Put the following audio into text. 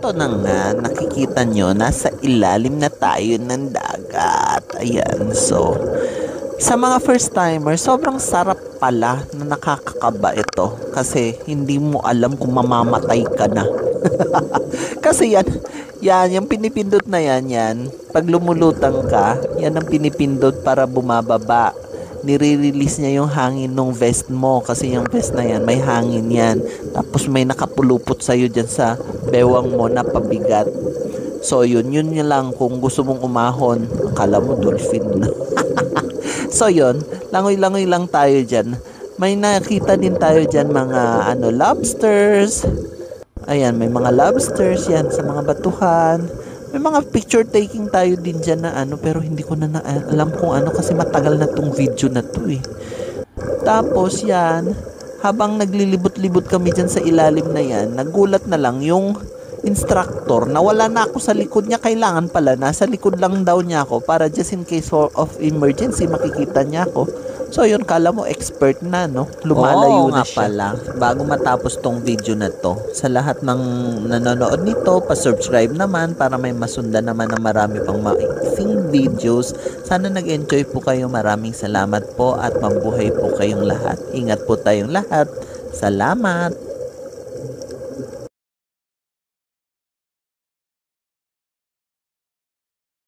Eto na nga, nakikita nyo, nasa ilalim na tayo ng dagat. Ayan, so, sa mga first timer, sobrang sarap pala na nakakakaba ito. Kasi hindi mo alam kung mamamatay ka na. Kasi yung pinipindot na yan. Pag lumulutang ka, yan ang pinipindot para bumababa. Nire-release niya yung hangin ng vest mo kasi yung vest na yan may hangin yan, tapos may nakapulupot sa'yo dyan sa bewang mo na pabigat. So yun lang, kung gusto mong umahon, akala mo dolphin na. So yun, langoy-langoy lang tayo dyan. May nakita din tayo dyan mga lobsters. Ayan, may mga lobsters yan sa mga batuhan. May mga picture taking tayo din dyan na pero hindi ko na alam kung kasi matagal na tong video na to eh. Tapos yan, habang naglilibot-libot kami dyan sa ilalim na yan, nagulat na lang yung instructor na wala na ako sa likod niya. Kailangan pala nasa likod lang daw niya ako para just in case of emergency makikita niya ako. So yun, kala mo expert na, no? Lumalayo na siya. Pala, bago matapos tong video na to, sa lahat ng nanonood nito, pa-subscribe naman para may masundan naman ng marami pang maiksing videos. Sana nag-enjoy po kayo. Maraming salamat po at mabuhay po kayong lahat. Ingat po tayong lahat. Salamat!